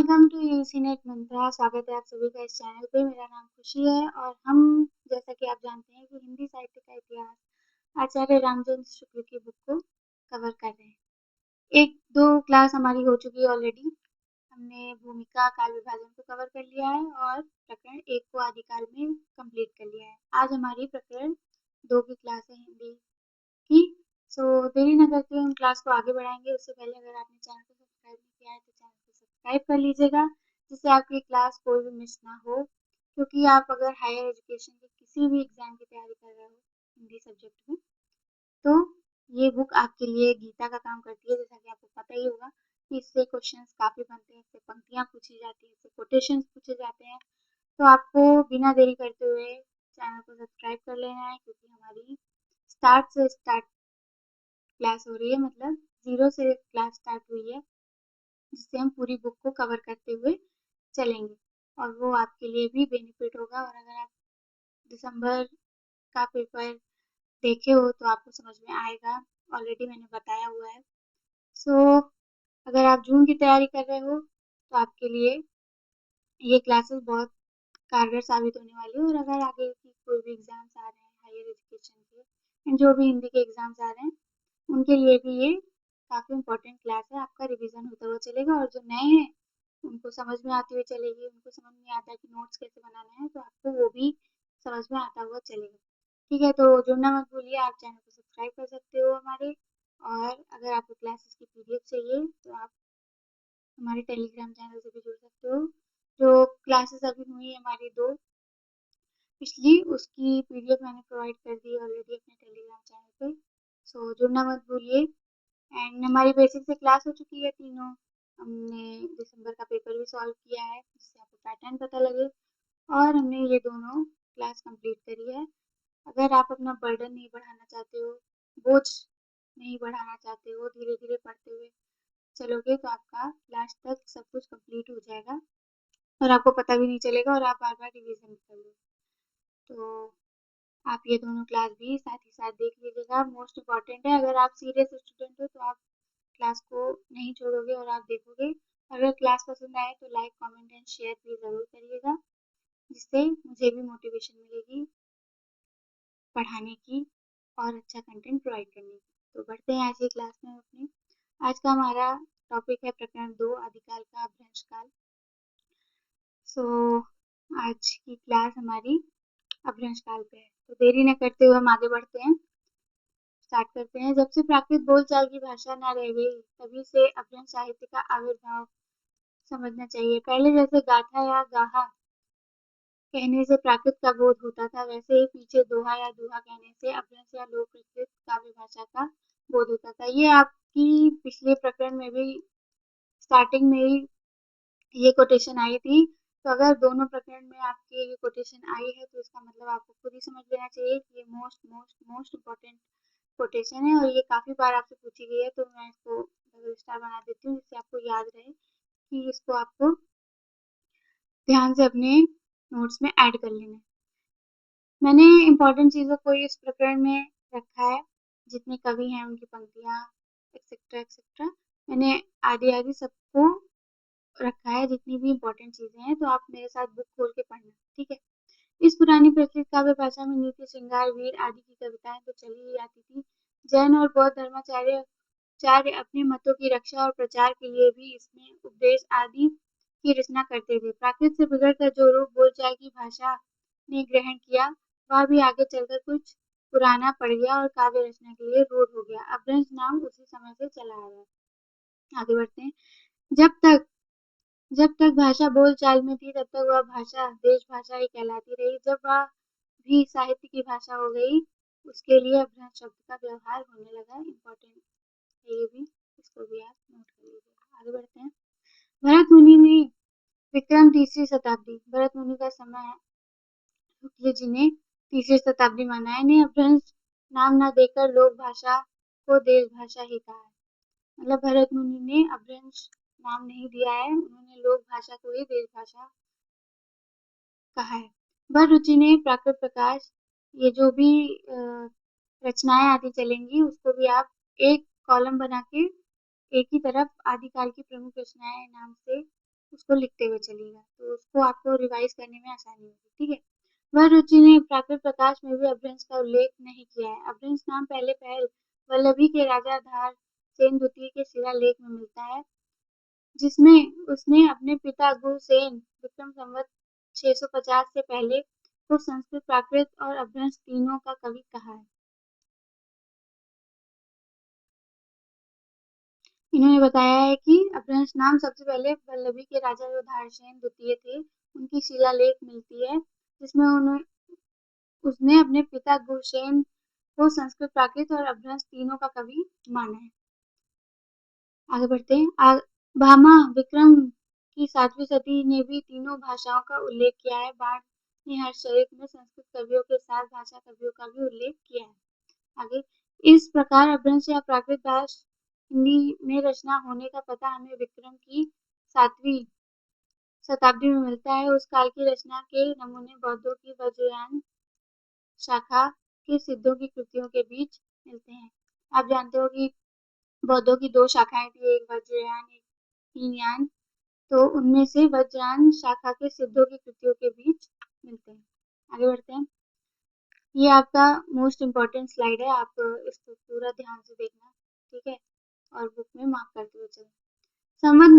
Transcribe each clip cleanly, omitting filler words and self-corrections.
Welcome to UG net मंत्रा। स्वागत है आप सभी का इस चैनल पे। मेरा नाम खुशी है और हम जैसा कि आप जानते हैं कि हिंदी साहित्य का इतिहास आचार्य रामचंद्र शुक्ल की बुक को कवर कर रहे हैं। एक दो क्लास हमारी हो चुकी है ऑलरेडी। हमने भूमिका काल विभाजन को कवर कर लिया है और प्रकरण 1 को आदिकाल में कंप्लीट कर लिया है। आज हमारी प्रकरण 2 की क्लास है हिंदी की। सो देरी न करते हुए हम क्लास को आगे बढ़ाएंगे। उससे पहले अगर आपने चैनल को सब्सक्राइब नहीं किया है तो चैनल को सब्सक्राइब कर लीजिएगा, जिससे आपकी क्लास कोई भी मिस ना हो। क्योंकि आप अगर हायर एजुकेशन के किसी भी एग्जाम की तैयारी कर रहे हो हिंदी सब्जेक्ट में, तो ये बुक आपके लिए गीता का काम करती है। जैसा कि आपको पता ही होगा कि इससे क्वेश्चंस काफ़ी बनते हैं, इससे पंक्तियाँ पूछी जाती हैं, इससे कोटेशंस पूछे जाते हैं। तो आपको बिना देरी करते हुए चैनल को सब्सक्राइब कर लेना है, क्योंकि हमारी स्टार्ट क्लास हो रही है, मतलब 0 से क्लास स्टार्ट हुई है, जिससे हम पूरी बुक को कवर करते हुए चलेंगे और वो आपके लिए भी बेनिफिट होगा। और अगर आप दिसंबर का पेपर देखे हो तो आपको समझ में आएगा, ऑलरेडी मैंने बताया हुआ है। सो अगर आप जून की तैयारी कर रहे हो तो आपके लिए ये क्लासेस बहुत कारगर साबित होने वाली है। और अगर आगे की कोई भी एग्जाम्स आ रहे हैं हायर एजुकेशन के, जो भी हिंदी के एग्जाम्स आ रहे हैं, उनके लिए भी ये काफ़ी इम्पोर्टेंट क्लास है। आपका रिवीजन होता हुआ चलेगा और जो नए हैं उनको समझ में आती हुई चलेगी। उनको समझ नहीं आता कि नोट्स कैसे बनाने हैं, तो आपको वो भी समझ में आता हुआ चलेगा। ठीक है, तो जुड़ना मत भूलिए। आप चैनल को सब्सक्राइब कर सकते हो हमारे। और अगर आपको क्लासेस की पीडीएफ चाहिए तो आप हमारे टेलीग्राम चैनल से भी जुड़ सकते हो। जो क्लासेस अभी हुई है हमारी 2 पिछली, उसकी पीडीएफ मैंने प्रोवाइड कर दी है ऑलरेडी अपने टेलीग्राम चैनल पे। सो जुड़ना मत भूलिए। एंड हमारी बेसिक से क्लास हो चुकी है तीनों। हमने दिसंबर का पेपर भी सॉल्व किया है, जिससे आपको पैटर्न पता लगे। और हमने ये दोनों क्लास कंप्लीट करी है। अगर आप अपना बर्डन नहीं बढ़ाना चाहते हो, बोझ नहीं बढ़ाना चाहते हो, धीरे धीरे पढ़ते हुए चलोगे तो आपका लास्ट तक सब कुछ कंप्लीट हो जाएगा और आपको पता भी नहीं चलेगा और आप बार बार रिवीजन भी कर लो। तो आप ये दोनों क्लास भी साथ ही साथ देख लीजिएगा। मोस्ट इम्पॉर्टेंट है, अगर आप सीरियस स्टूडेंट हो तो आप क्लास को नहीं छोड़ोगे और आप देखोगे। अगर क्लास पसंद आए तो लाइक कमेंट एंड शेयर भी ज़रूर करिएगा, जिससे मुझे भी मोटिवेशन मिलेगी पढ़ाने की और अच्छा कंटेंट प्रोवाइड करने की। तो बढ़ते हैं आज की क्लास में अपनी। आज का हमारा टॉपिक है प्रकरण 2 आदिकाल का अपभ्रंश काल। सो आज की क्लास हमारी अपभ्रंश काल पे है। तो देरी न करते हुए हम आगे बढ़ते हैं, स्टार्ट करते हैं। जब से प्राकृत बोलचाल की भाषा न रह गई, तभी से अपभ्रंश साहित्य का आविर्भाव समझना चाहिए। पहले जैसे गाथा या गाहा कहने से प्राकृत का बोध होता था, वैसे ही पीछे दोहा या दुहा कहने से अपभ्रंश या लोक प्रचलित काव्य भाषा का बोध होता था। ये आपकी पिछले प्रकरण में भी स्टार्टिंग में ही ये कोटेशन आई थी। तो अगर दोनों प्रकरण में आपके ये कोटेशन आई है तो इसका मतलब आपको खुद ही समझ लेना चाहिए कि ये most most most important quotation है और ये काफ़ी बार आपसे पूछी गई है। तो मैं इसको डबल स्टार बना देती हूँ, जिससे आपको याद रहे कि इसको आपको ध्यान से अपने नोट्स में ऐड कर लेना है। मैंने इम्पोर्टेंट चीज़ों को इस प्रकरण में रखा है, जितने कवि हैं उनकी पंक्तियाँ एक्सेट्रा एक्सेट्रा, मैंने आधी आधी सबको रखा है, जितनी भी इम्पोर्टेंट चीज़ें हैं। तो आप मेरे साथ बुक खोल के पढ़ना, ठीक है। इस पुरानी प्रचलित काव्य भाषा में नीति, श्रृंगार, वीर आदि की कविताएं तो चली ही आती थी। जैन और बौद्ध धर्माचार्य अपने मतों की रक्षा और प्रचार के लिए भी इसमें उपदेश आदि की रचना करते थे। प्राकृत से बिगड़कर जो रूप बोलचाल की भाषा ने ग्रहण किया, वह भी आगे चलकर कुछ पुराना पड़ गया और काव्य रचना के लिए रूढ़ हो गया। अपभ्रंश नाम उसी समय से चला आ रहा है। आगे बढ़ते हैं। जब तक जब तक भाषा बोलचाल में थी, तब तक वह भाषा देश भाषा ही कहलाती रही। जब वह भी साहित्य की भाषा हो गई, उसके लिए अपभ्रंश शब्द का व्यवहार होने लगा। इम्पोर्टेंट है ये भी, इसको भी आप नोट कर लीजिएगा। आगे बढ़ते हैं। भरत मुनि ने विक्रम तीसरी शताब्दी, भरत मुनि का समय है, शुक्ल जी ने तीसरी शताब्दी माना है, ने अपभ्रंश नाम न देकर लोक भाषा को देश भाषा ही कहा है। मतलब भरत मुनि ने अपभ्रंश नाम नहीं दिया है, उन्होंने लोक भाषा को ही देश भाषा कहा है। भर रुचि ने प्राकृत प्रकाश, ये जो भी रचनाएं आती चलेंगी उसको भी आप एक कॉलम बना के एक ही तरफ आदिकाल की प्रमुख रचनाएं नाम से उसको लिखते हुए चलिएगा, तो उसको आपको रिवाइज करने में आसानी होगी, ठीक है। वह रुचि ने प्राकृत प्रकाश में भी अपभ्रंश का उल्लेख नहीं किया है। अपभ्रंश नाम पहले पहल वल्लभी के राजा धार सेन द्वितीय के शिलालेख में मिलता है, जिसमें उसने अपने पिता गुरसेन विक्रम संवत 650 से पहले को संस्कृत, प्राकृत और अपभ्रंश तीनों का कवि कहा है। इन्होंने बताया है कि अपभ्रंश नाम सबसे पहले वल्लभी के राजा जो धारसेन द्वितीय थे, उनकी शिलालेख मिलती है, जिसमें उसने अपने पिता गुरसेन को संस्कृत, प्राकृत और अपभ्रंश तीनों का कवि माना है। आगे बढ़ते हैं। भामा विक्रम की 7वीं सदी ने भी तीनों भाषाओं का उल्लेख किया है। बाण ने हर्षचरित में संस्कृत कवियों के साथ भाषा कवियों का भी उल्लेख किया है। आगे, इस प्रकार अपभ्रंश या प्राकृत भाषा हिंदी में रचना होने का पता हमें विक्रम की 7वीं शताब्दी में मिलता है। उस काल की रचना के नमूने बौद्धों की वज्रयान शाखा के सिद्धों की कृतियों के बीच मिलते हैं। आप जानते हो कि बौद्धों की 2 शाखाएं थी, एक वज्रयान, एक हीनयान, तो उनमें से वज्रयान शाखा के सिद्धों की कृतियों के बीच मिलते हैं। आगे बढ़ते हैं। ये आपका मोस्ट इम्पोर्टेंट स्लाइड है, आप इसको पूरा ध्यान से देखना, ठीक है, और बुक में मार्क करते हुए चलें। संवत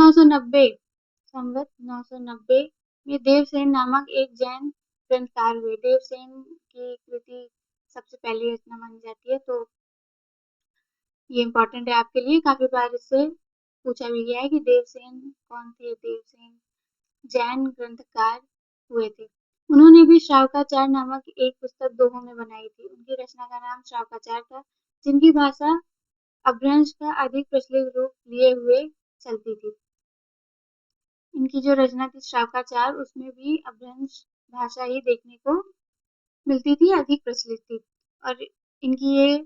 990 में देवसेन नामक एक जैन ग्रंथकार हुए। देवसेन की कृति सबसे पहली रचना मानी जाती है, तो ये इम्पोर्टेंट है आपके लिए। काफी बार इससे पूछा भी गया है कि देवसेन कौन थे। देवसेन जैन ग्रंथकार हुए थे। उन्होंने भी श्रावकाचार नामक एक पुस्तक दोहों में बनाई थी। उनकी रचना का नाम श्रावकाचार था, जिनकी भाषा अपभ्रंश का अधिक प्रचलित रूप लिए हुए चलती थी। इनकी जो रचना थी श्रावकाचार, उसमें भी अपभ्रंश भाषा ही देखने को मिलती थी, अधिक प्रचलित थी। और इनकी ये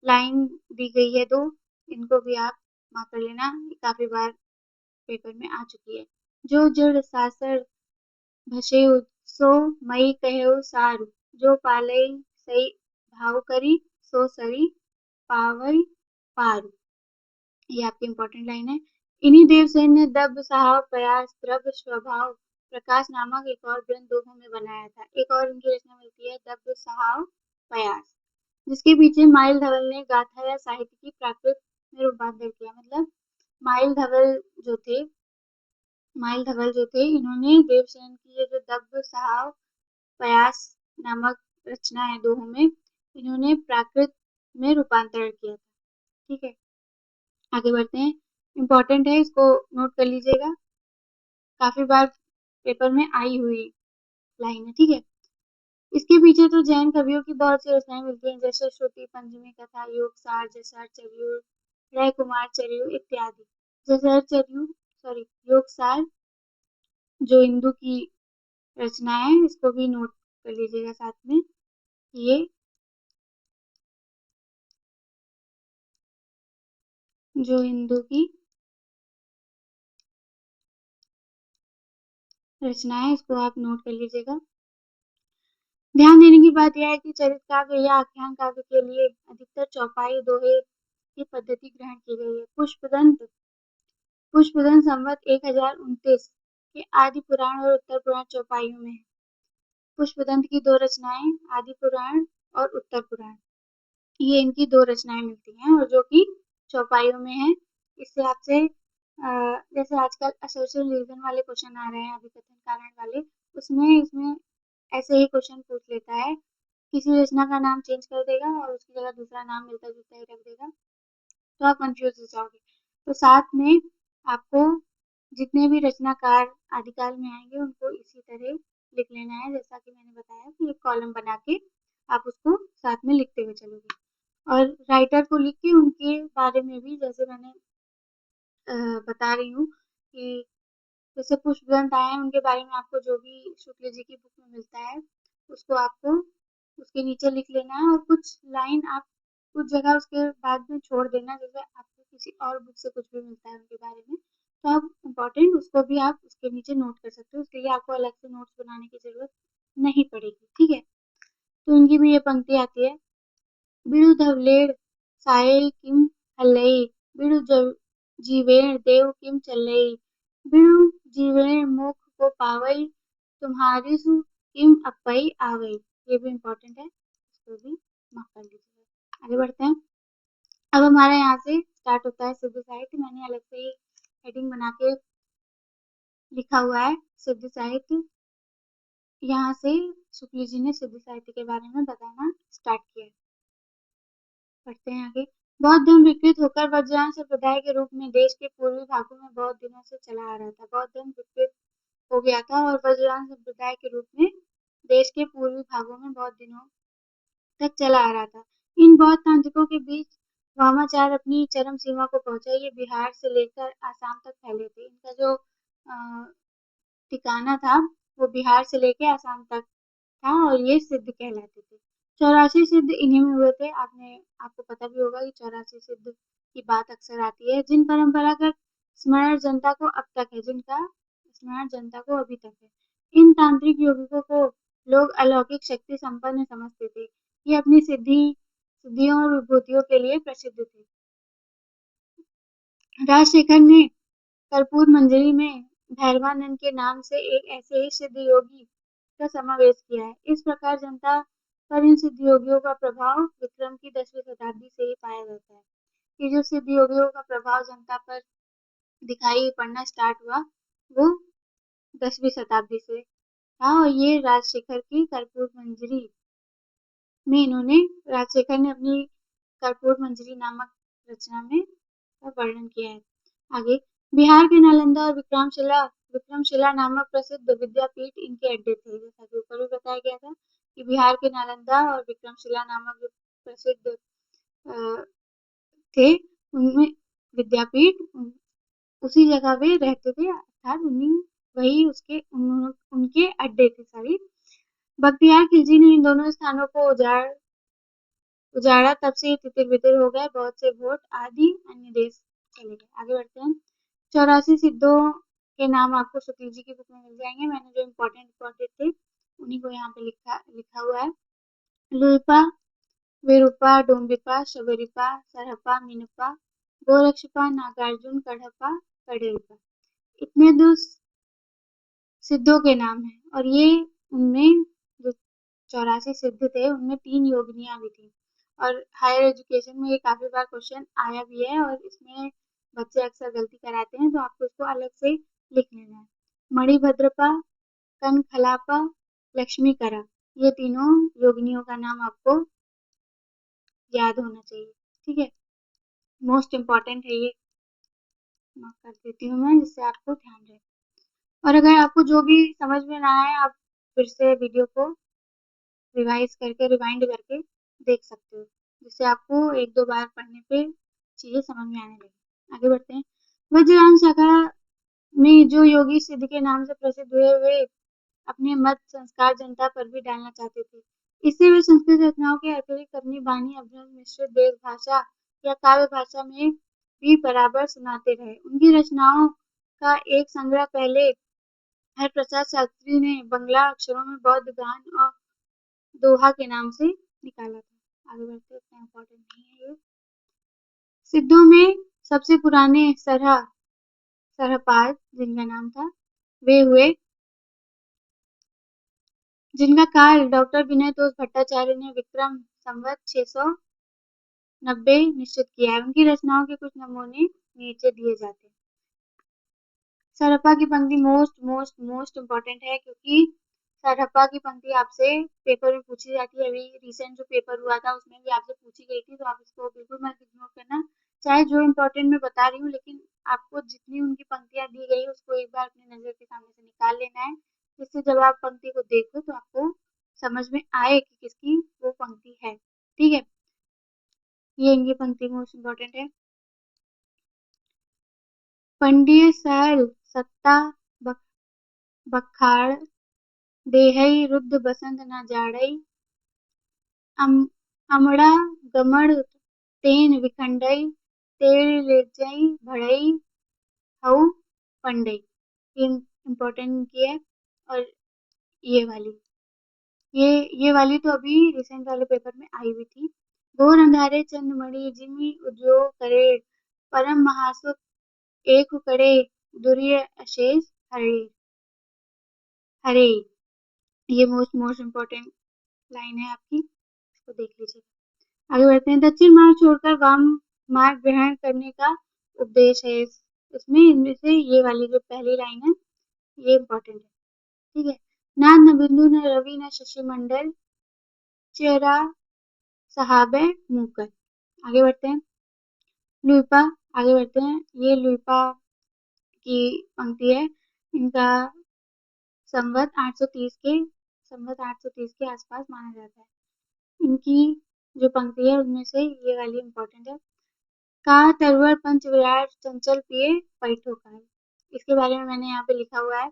लाइन दी गई है, तो इनको भी आप मार्क कर लेना, काफी बार पेपर में आ चुकी है। जो जड़ सासर भसेउ सो मई कहेउ सारु, जो पालई सई भाव करी सो सरी पावई पारु। ये आपकी इम्पोर्टेंट लाइन है। इन्हीं देवसेन ने दब्ब साहब प्रयास द्रव्य स्वभाव प्रकाश नामक एक और ग्रंथ दोहों में बनाया था। एक और इनकी रचना मिलती है दब्ब साहब प्रयास, जिसके पीछे माइल धवल ने गाथा या साहित्य की प्राकृत में रूपांतर किया। मतलब माइल धवल जो थे, इन्होंने देवसेन की ये जो दब्ब साहब प्रयास नामक रचना है दोहों में, इन्होंने प्राकृत में रूपांतरण किया था, ठीक है। आगे बढ़ते हैं। इम्पोर्टेंट है, इसको नोट कर लीजिएगा, काफी बार पेपर में आई हुई लाइन है, ठीक है। इसके पीछे तो जैन कवियों की बहुत सी रचनाएं मिलती हैं, जैसे श्रुति पंचमी कथा, योगसार, जसर चर्यू, रय कुमार चर्यू इत्यादि। जसर चर्यू योगसार जो इंदु की रचना है, इसको भी नोट कर लीजिएगा साथ में। ये जो इंदु की रचना है, इसको आप नोट कर लीजिएगा। ध्यान देने की बात यह है कि चरित काव्य या आख्यान काव्य के लिए अधिकतर चौपाई दोहे की पद्धति ग्रहण की गई है। पुष्पदंत संवत 1029 के आदि पुराण और उत्तर पुराण चौपाइयों में है। पुष्पदंत की 2 रचनाएं आदि पुराण और उत्तर पुराण, ये इनकी 2 रचनाएं मिलती हैं, और जो कि चौपाइयों में है। इससे आपसे जैसे आजकल एसोसिएशन रीजन वाले क्वेश्चन आ रहे हैं, अभिकथन कारण वाले, इसमें ऐसे ही क्वेश्चन पूछ लेता है, किसी रचना का नाम चेंज कर देगा और उसकी जगह दूसरा नाम मिलता जुलता ही रख देगा, तो आप कंफ्यूज हो जाओगे। तो साथ में आपको जितने भी रचनाकार आदिकाल में आएंगे, उनको इसी तरह लिख लेना है, जैसा कि मैंने बताया कि एक कॉलम बना के आप उसको साथ में लिखते हुए चलोगे। और राइटर को लिख के उनके बारे में भी, जैसे मैंने बता रही हूँ कि जैसे पुष्पदंत आए हैं, उनके बारे में आपको जो भी शुक्ल जी की बुक में मिलता है, उसको आपको उसके नीचे लिख लेना है, और कुछ लाइन आप कुछ जगह उसके बाद में छोड़ देना, जैसे आपको किसी और बुक से कुछ भी मिलता है उनके बारे में, तो आप इम्पोर्टेंट उसको भी आप उसके नीचे नोट कर सकते हो। उसके लिए आपको अलग से नोट्स बनाने की जरूरत नहीं पड़ेगी, ठीक है। तो इनकी भी ये पंक्ति आती है, बिड़ु धवलेड़ साये किम हल्लई, बिड़ु जीवेण देव किम चल्लई, बिनु जीवेण मोक्ष को पावई, तुम्हारी सु किम अप्पई आवई। ये भी इम्पोर्टेंट है, इसको भी मार्क कर लीजिएगा। आगे बढ़ते हैं। अब हमारा यहाँ से स्टार्ट होता है सिद्ध साहित्य। मैंने अलग से ही हेडिंग बना के लिखा हुआ है सिद्ध साहित्य। यहाँ से शुक्ल जी ने सिद्ध साहित्य के बारे में बताना स्टार्ट किया। पढ़ते हैं आगे। बौद्ध धर्म विकृत होकर वज्रयान संप्रदाय के रूप में देश के पूर्वी भागों में बहुत दिनों से चला आ रहा था। बौद्ध धर्म विकृत हो गया था और वज्रयान संप्रदाय के रूप में देश के पूर्वी भागों में बहुत दिनों तक चला आ रहा था। इन बौद्ध तांत्रिकों के बीच वामाचार अपनी चरम सीमा को पहुंचा। ये बिहार से लेकर आसाम तक फैले थे। इनका जो ठिकाना था वो बिहार से लेकर आसाम तक था और ये सिद्ध कहलाते थे। 84 सिद्ध इन्हीं में हुए थे। आपको पता भी होगा कि 84 सिद्ध की बात अक्सर आती है। जिन परंपरागत स्मरण जनता को अब तक है, जिनका स्मरण जनता को अभी तक है। इन तांत्रिक यौगिकों को लोग अलौकिक शक्ति संपन्न समझते थे। ये अपनी सिद्धियों और विभूतियों के लिए प्रसिद्ध थे। राजशेखर ने कर्पूर मंजरी में भैरवानंद के नाम से एक ऐसे ही सिद्ध योगी का समावेश किया है। इस प्रकार जनता पर इन सिद्ध योगियों का प्रभाव विक्रम की 10वीं शताब्दी से ही पाया जाता है। ये जो सिद्ध योगियों का प्रभाव जनता पर दिखाई पड़ना स्टार्ट हुआ वो 10वीं शताब्दी से था और ये राजशेखर की कर्पूर मंजरी में इन्होंने राजशेखर ने अपनी कर्पूर मंजरी नामक रचना में वर्णन किया है। आगे बिहार के नालंदा और विक्रमशिला नामक प्रसिद्ध विद्यापीठ इनके अड्डे थे। जैसा कि ऊपर भी बताया गया था कि बिहार के नालंदा और विक्रमशिला नामक जो प्रसिद्ध थे उनमें विद्यापीठ उसी जगह पे रहते थे, अर्थात उन्हीं वही उनके अड्डे थे सारी। बख्तियार खिलजी ने इन दोनों स्थानों को उजाड़ा, तब से ये तितिर बितिर हो गए। बहुत से वोट आदि अन्य देश चले गए। आगे बढ़ते हैं। 84 सिद्धों के नाम आपको शुक्ल जी की बुक में मिल जाएंगे। मैंने जो इम्पोर्टेंट थे उन्हीं को यहाँ पे लिखा हुआ है। लुइपा, विरूपा, डोम्बिपा, शबरीपा, सरहपा, मीनपा, गोरक्षपा, नागार्जुन, कढ़पा, कड़ेरपा। इतने दो सिद्धों के नाम हैं और ये उनमें जो 84 सिद्ध थे उनमें 3 योगिनियां भी थी। और हायर एजुकेशन में ये काफी बार क्वेश्चन आया भी है और इसमें बच्चे अक्सर गलती कराते हैं, तो आपको इसको अलग से लिख लेना है। मणिभद्रपा, कनखलापा, लक्ष्मीकरा, ये तीनों योगिनियों का नाम आपको याद होना चाहिए। ठीक है, मोस्ट इम्पॉर्टेंट है ये, मार्क कर देती हूँ मैं जिससे आपको ध्यान रहे। और अगर आपको जो भी समझ में ना आए आप फिर से वीडियो को रिवाइंड करके देख सकते हो, जिससे आपको 1-2 बार पढ़ने पे चीजें समझ में आने लगी। आगे बढ़ते हैं। वज्रयान शाखा में जो योगी सिद्ध के नाम से प्रसिद्ध हुए वे अपने मत संस्कार जनता पर भी डालना चाहते थे। इससे वे संस्कृत रचनाओं के अतिरिक्त अपनी वाणी अभ्रंश मिश्रित देश भाषा या काव्य भाषा में भी बराबर सुनाते रहे। उनकी रचनाओं का एक संग्रह पहले हरप्रसाद शास्त्री ने बंगला अक्षरों में बौद्ध गान और दोहा के नाम से निकाला था। आगे बढ़ते हैं, इतना इम्पोर्टेंट नहीं है ये। सिद्धों में सबसे पुराने सरहपाद जिनका नाम था वे हुए, जिनका काल डॉक्टर विनय तोष भट्टाचार्य ने विक्रम संवत 690 निश्चित किया है। उनकी रचनाओं के कुछ नमूने नीचे दिए जाते हैं। सरहपा की पंक्ति मोस्ट इम्पोर्टेंट है क्योंकि सरहपा की पंक्ति आपसे पेपर में पूछी जाती है। अभी रिसेंट जो पेपर हुआ था उसमें भी आपसे पूछी गई थी, तो आप इसको बिल्कुल मत इग्नोर करना। चाहे जो इम्पोर्टेंट मैं बता रही हूँ, लेकिन आपको जितनी उनकी पंक्तियां दी गई उसको एक बार अपनी नजर के सामने से निकाल लेना है, जिससे जब आप पंक्ति को देखो तो आपको समझ में आए कि किसकी वो पंक्ति है। ठीक है, ये इनकी पंक्ति मोस्ट इम्पोर्टेंट है। पंडिय सरल सत्ता बखाड़ देहई रुद्ध बसंत न जाड़ई, अमड़ा गमड़ तेन विखंडई, तेल रेजई भड़ई हऊ पंडई। ये इम्पोर्टेंट की है। और ये वाली ये वाली तो अभी रिसेंट वाले पेपर में आई हुई थी। घोर अंधारे चंद्रमणि जिमि उद्योग करे, परम महासुख एक करे दुर्य अशेष हरे हरे। ये मोस्ट इम्पोर्टेंट लाइन है आपकी, इसको देख लीजिए। आगे बढ़ते हैं। दक्षिण मार्ग छोड़कर वाम मार्ग ग्रहण करने का उपदेश है इसमें। इनमें से ये वाली जो पहली लाइन है ये इम्पोर्टेंट है, ठीक है। ना न बिंदु न रवि न शशि मंडल चेरा सहाबे मुकर। आगे बढ़ते हैं। लुइपा, आगे बढ़ते हैं। ये लुइपा की पंक्ति है। इनका संवत 830 के आसपास माना जाता है। इनकी जो पंक्ति है उनमें से ये वाली इम्पोर्टेंट है। का तरवर पंच विराट चंचल पिए पैठो का। इसके बारे में मैंने यहाँ पे लिखा हुआ है।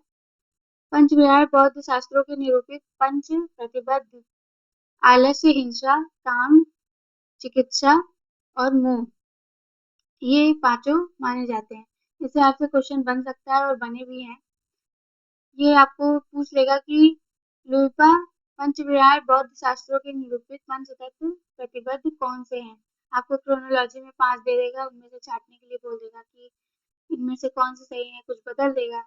पंच विराट बौद्ध शास्त्रों के निरूपित पंच प्रतिबद्ध आलस्य, हिंसा, काम, चिकित्सा और मोह, ये पांचों माने जाते हैं। इससे आपसे क्वेश्चन बन सकता है और बने भी हैं। ये आपको पूछ लेगा कि लुइपा पंचविहार बौद्ध शास्त्रों के निरूपित पंच तत्व प्रतिबद्ध कौन से हैं। आपको क्रोनोलॉजी में 5 दे देगा, उनमें से छांटने के लिए बोल देगा कि इनमें से कौन से सही है, कुछ बदल देगा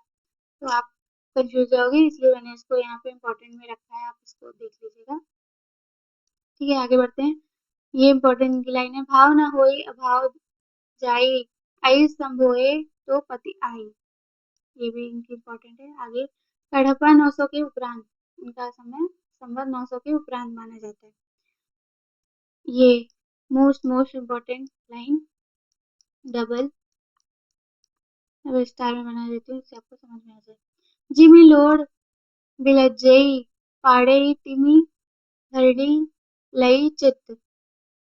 तो आप कंफ्यूज जाओगे। इसलिए मैंने इसको यहाँ पे इम्पोर्टेंट में रखा है, आप इसको देख लीजिएगा, ठीक है। आगे बढ़ते हैं। ये इम्पोर्टेंट की लाइन है। भाव न होई अभाव जाई आई संभोए तो पति आई। ये भी इनकी इम्पोर्टेंट है। आगे कड़प्पा 900 के उपरांत, इनका समय संवत 900 के उपरांत माना जाता है। ये मोस्ट इम्पोर्टेंट लाइन डबल अब स्टार में बना देती हूँ, इससे आपको समझ में आ जाए। जिमी लोड बिलज्जई पाड़े तिमी धरणी लई चित्त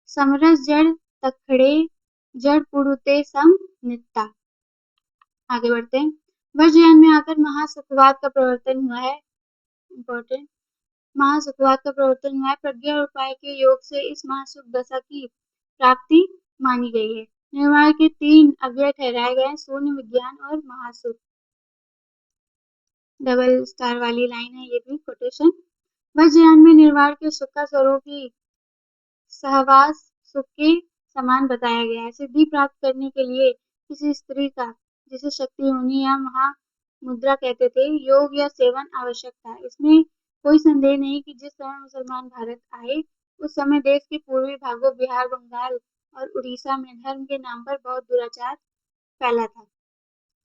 समरस जड़ तखड़े जड़ पुरुते सम नित्ता। आगे बढ़ते हैं। वज्रयान में आकर महासुखवाद का प्रवर्तन हुआ है। इम्पोर्टेंट, महासुखवाद का प्रवर्तन हुआ है। प्रज्ञा और उपाय के योग से इस महासुख दशा की प्राप्ति मानी गई है। निर्वाण के 3 अव्यय ठहराए गए हैं, शून्य, विज्ञान और महासुख। डबल स्टार वाली लाइन है ये भी कोटेशन। वज्रयान में निर्वाण के सुख का स्वरूप ही सहवास सुख के समान बताया गया है। सिद्धि प्राप्त करने के लिए किसी स्त्री का, जिसे शक्ति होनी या महामुद्रा कहते थे, योग या सेवन आवश्यक था। इसमें कोई संदेह नहीं कि जिस समय मुसलमान भारत आए उस समय देश के पूर्वी भागों बिहार, बंगाल और उड़ीसा में धर्म के नाम पर बहुत दुराचार फैला था।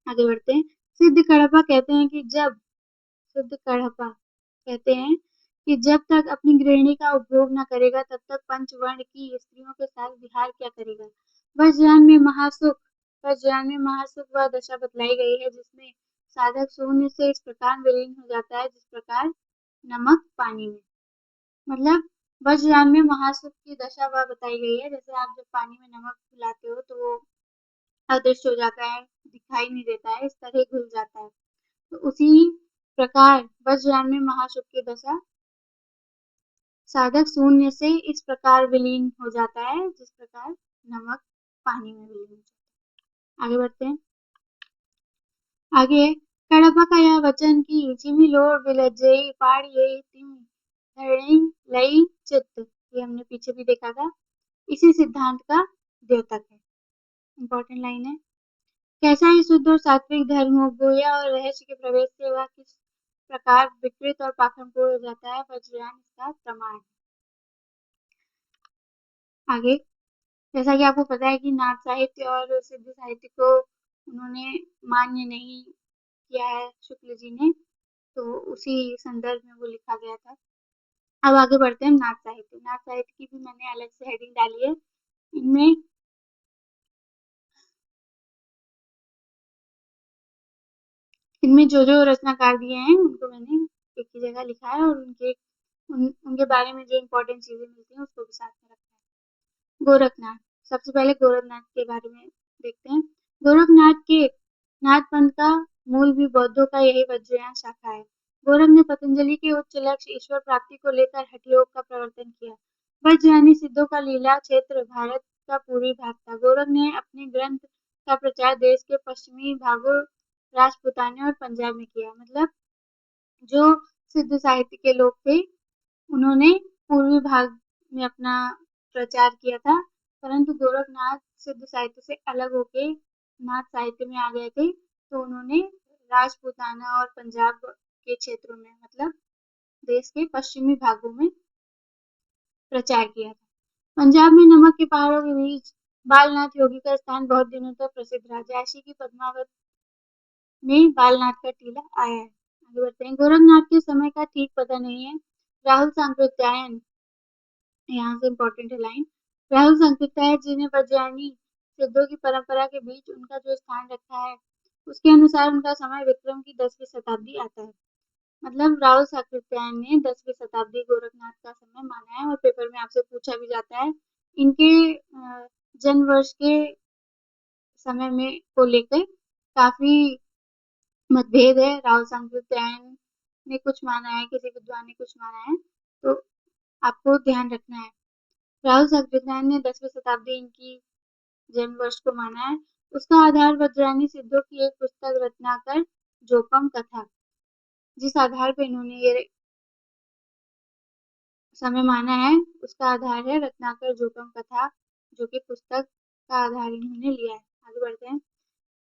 आगे बढ़ते हैं। सिद्ध कड़पा कहते हैं कि सिद्ध कड़पा कहते हैं कि जब तक अपनी गृहिणी का उपभोग न करेगा तब तक पंचवर्ण की स्त्रियों के साथ विहार क्या करेगा। वज्रयान में महासुख वह दशा बतलाई गई है जिसमें साधक शून्य से इस प्रकार विलीन हो जाता है जिस प्रकार नमक पानी में। मतलब वज्रयान में महासुख की दशा वह बताई गई है जैसे आप जब पानी में नमक मिलाते हो तो वो अदृश्य हो जाता है, दिखाई नहीं देता है, इस तरह घुल जाता है। तो उसी प्रकार वज्रयान में महासुख की दशा साधक शून्य से इस प्रकार विलीन हो जाता है जिस प्रकार नमक पानी में विलीन हो जाता है। आगे बढ़ते हैं। आगे कड़पा का यह वचन कि जिमि लोर विलज्जई पाड़िये तिम धरणी लई चित्त, ये हमने पीछे भी देखा था, इसी सिद्धांत का द्योतक है। इंपॉर्टेंट लाइन है। कैसा ही शुद्ध और सात्विक धर्म हो, गोया और रहस्य के प्रवेश से वह किस प्रकार विकृत और पाखंडपूर्ण हो जाता है, वज्रयान इसका प्रमाण है। आगे जैसा कि आपको पता है कि नाथ साहित्य और सिद्ध साहित्य को उन्होंने मान्य नहीं किया है शुक्ल जी ने, तो उसी संदर्भ में वो लिखा गया था। अब आगे बढ़ते हैं। नाथ साहित्य की भी मैंने अलग से हेडिंग डाली है। इनमें जो जो रचनाकार दिए हैं उनको मैंने एक ही जगह लिखा है और उनके बारे में जो इम्पोर्टेंट चीजें मिलती हैं उसको भी साथ में रखा है। गोरखनाथ, सबसे पहले गोरखनाथ के बारे में देखते हैं। गोरखनाथ के नाथ पंथ का मूल भी बौद्धों का यही वज्रयान शाखा है। गोरख ने पतंजलि के उच्च लक्ष्य ईश्वर प्राप्ति को लेकर हठ योग का प्रवर्तन किया। वज्रयानी सिद्धों का लीला क्षेत्र भारत का पूर्वी भाग था। गोरख ने अपने ग्रंथ का प्रचार देश के पश्चिमी भागों, राजपुताने और पंजाब में किया। मतलब जो सिद्ध साहित्य के लोग थे उन्होंने पूर्वी भाग में अपना प्रचार किया था, परंतु गोरखनाथ सिद्ध साहित्य से अलग होके नाथ साहित्य में आ गए थे। तो उन्होंने राजपूताना और पंजाब के क्षेत्रों में मतलब देश के पश्चिमी भागों में प्रचार किया था। पंजाब में नमक के पहाड़ों के बीच बालनाथ योगी का स्थान बहुत दिनों तक प्रसिद्ध रहा। झांसी की पद्मावत में बालनाथ का टीला आया है। आगे बढ़ते हैं। गोरखनाथ के समय का ठीक पता नहीं है। राहुल सांकृत्यायन, यहाँ से इम्पोर्टेंट है लाइन। राहुल सांकृत्यायन जी ने वज्रयानी सिद्धों की परंपरा के बीच उनका जो स्थान रखा है, उसके अनुसार उनका समय विक्रम की 10वीं शताब्दी आता है। मतलब राहुल सांकृत्यायन ने 10वीं शताब्दी गोरखनाथ का समय माना है और पेपर में आपसे पूछा भी जाता है। इनके जन्म वर्ष के समय में को लेकर काफी मतभेद है। राहुल सांकृत्यायन ने कुछ माना है, किसी विद्वान ने कुछ माना है, तो आपको ध्यान रखना है। राहुल सांकृत्यायन ने 10वीं शताब्दी इनकी जन्म वर्ष को माना है। उसका आधार वज्रयानी सिद्धों की एक पुस्तक रत्नाकर जोपम कथा, जिस आधार पर इन्होंने ये समय माना है, उसका आधार है रत्नाकर जोपम कथा, जो कि पुस्तक का आधार इन्होंने लिया है। आगे बढ़ते हैं।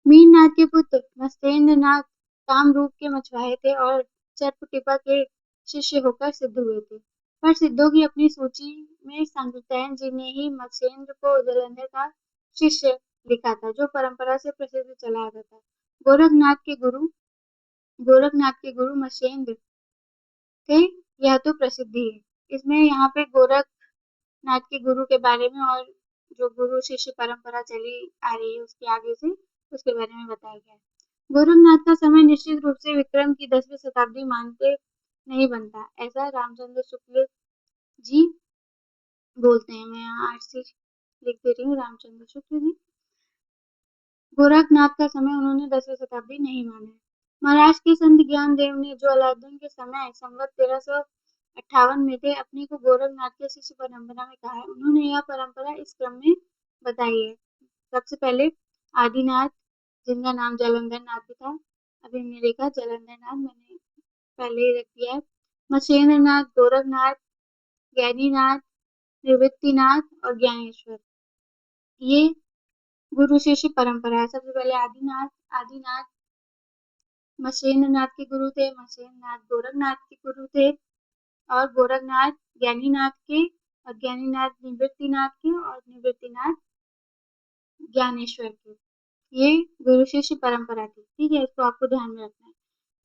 मीरनाथ के पुत्र मत्स्येंद्र नाथ कामरूप के मछुआरे थे और चरपटिपा के शिष्य होकर सिद्ध हुए थे। पर सिद्धों की अपनी सूची में सांकृत्यायन जी ने ही मत्स्येंद्र को जलंधर का शिष्य लिखा था, जो परंपरा से प्रसिद्ध चला आता था। गोरखनाथ के गुरु मत्स्येंद्र थे, यह तो प्रसिद्धि है। इसमें यहाँ पे गोरखनाथ के गुरु के बारे में और जो गुरु शिष्य परंपरा चली आ रही है उसके आगे से उसके बारे में बताया गया है। गोरखनाथ का समय निश्चित रूप से विक्रम की 10वीं शताब्दी मानते नहीं बनता, ऐसा रामचंद्र शुक्ल जी बोलते हैं। मैं यहाँ आरसी लिख दे रही हूँ, रामचंद्र शुक्ल जी। गोरखनाथ का समय उन्होंने 10वीं शताब्दी नहीं माना है। महाराष्ट्र के संत ज्ञानदेव ने, जो अलाउद्दीन के समय संवत 1358 में थे, अपने को गोरखनाथ के शिष्य परंपरा में कहा है। उन्होंने यह परंपरा इस क्रम में बताई है। सबसे पहले आदिनाथ, जिनका नाम जालंधर नाथ भी था, अभी हमने देखा जालंधर नाथ मैंने पहले ही रख दिया है। मत्स्येंद्र नाथ, गोरखनाथ, ज्ञानीनाथ, निवृत्तिनाथ और ज्ञानेश्वर, ये गुरु शिष्य परंपरा है। सबसे पहले आदिनाथ मत्स्येंद्र नाथ के गुरु थे, मत्स्येंद्र नाथ गोरखनाथ के गुरु थे और गोरखनाथ ज्ञानीनाथ के और ज्ञानीनाथ निवृत्तिनाथ के और निवृत्तिनाथ ज्ञानेश्वर के। ये गुरु शिष्य परंपरा थी। ठीक है, इसको आपको ध्यान में रखना है।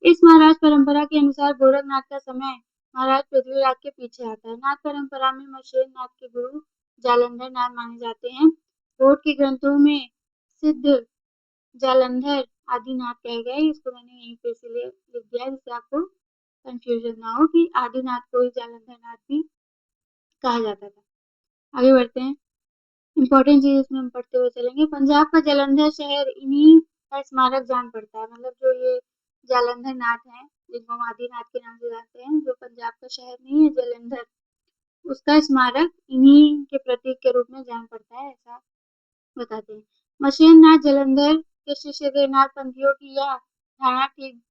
इस महाराज परंपरा के अनुसार गोरखनाथ का समय महाराज पृथ्वीराज के पीछे आता है। नाथ परंपरा में मत्स्येंद्र नाथ के गुरु जालंधर नाथ माने जाते हैं। बोर्ड के ग्रंथों में सिद्ध जालंधर आदिनाथ कहे गए। इसको मैंने यहीं पे इसलिए लिख दिया जिससे आपको कंफ्यूजन ना हो कि आदिनाथ को ही जालंधर नाथ भी कहा जाता था। आगे बढ़ते हैं। इंपॉर्टेंट चीज इसमें हम पढ़ते हुए चलेंगे। पंजाब का जालंधर शहर इन्हीं का स्मारक जान पड़ता है। मतलब जो ये जालंधर नाथ है, जिनको हम आदिनाथ के नाम से जानते हैं, जो पंजाब का शहर नहीं है जालंधर, उसका स्मारक इन्हीं के प्रतीक के रूप में जान पड़ता है, ऐसा बताते हैं। मत्स्येंद्र नाथ जालंधर के शिष्य थे। नाथ पंथियों की यह धारणा ठीक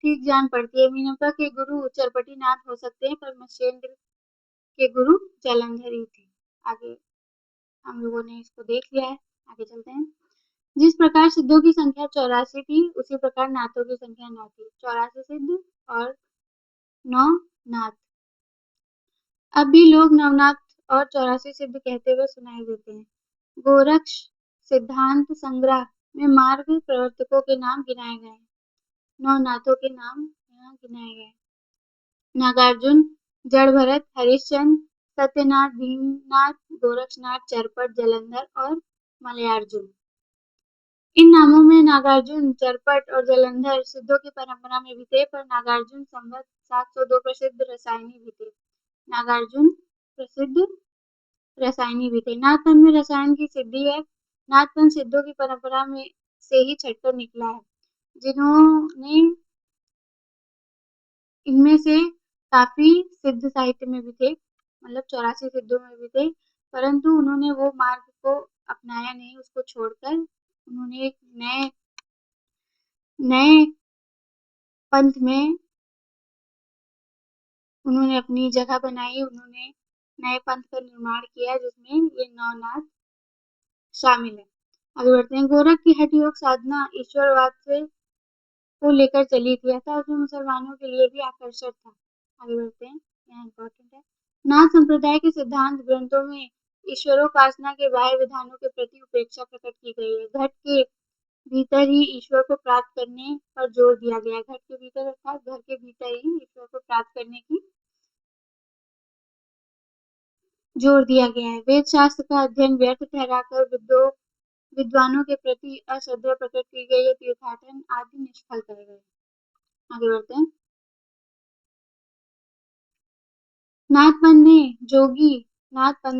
ठीक जान पड़ती है। मीनपा के गुरु चरपटी नाथ हो सकते हैं, पर मत्स्येंद्र के गुरु जालंधर ही थे। आगे हम लोगों ने इसको देख लिया है, आगे चलते हैं। जिस प्रकार सिद्धों की संख्या 84 थी, उसी प्रकार नाथों की संख्या 9 थी। 84 सिद्ध और 9 नाथ। अब भी लोग नवनाथ और 84 सिद्ध कहते हुए सुनाई देते हैं। गोरक्ष सिद्धांत संग्रह में मार्ग प्रवर्तकों के नाम गिनाए गए हैं। 9 नाथों के नाम यहाँ गिनाए गए। नागार्जुन, जड़भरत, हरिश्चंद्र, सत्यनाथ, भीमनाथ, गोरक्षनाथ, चरपट, जलंधर और मलयार्जुन। इन नामों में नागार्जुन, चरपट और जलंधर सिद्धों की परंपरा में भी थे, पर नागार्जुन संवत 702 प्रसिद्ध रसायनी भी थे। नागार्जुन प्रसिद्ध रसायनी भी थे। नाथपंथ में रसायन की सिद्धि है। नाथपंथ सिद्धों की परंपरा में से ही छटकर निकला है। जिन्होंने इनमें से काफी सिद्ध साहित्य में भी थे, मतलब 84 सिद्धों में भी थे, परंतु उन्होंने वो मार्ग को अपनाया नहीं, उसको छोड़कर उन्होंने एक नए पंथ में उन्होंने अपनी जगह बनाई। उन्होंने नए पंथ का निर्माण किया जिसमें ये 9 नाथ शामिल है। आगे बढ़ते हैं। गोरख की हठ योग साधना ईश्वरवाद से को लेकर चली थी। ऐसा उसमें मुसलमानों के लिए भी आकर्षक था। आगे बढ़ते हैं, यहाँ इम्पोर्टेंट है। नाथ संप्रदाय के सिद्धांत ग्रंथों में ईश्वरोपासना के बाह्य विधानों के प्रति उपेक्षा प्रकट की गई है। घट के भीतर ही ईश्वर को प्राप्त करने पर जोर दिया गया है। घट के भीतर अर्थात घर के भीतर ही ईश्वर को प्राप्त करने की जोर दिया गया है। वेद शास्त्र का अध्ययन व्यर्थ ठहराकर विद्वानों के प्रति अश्रद्धा प्रकट की गई है। तीर्थाटन आदि निष्फल कर गए। आगे बढ़ते हैं। नाथ पंथ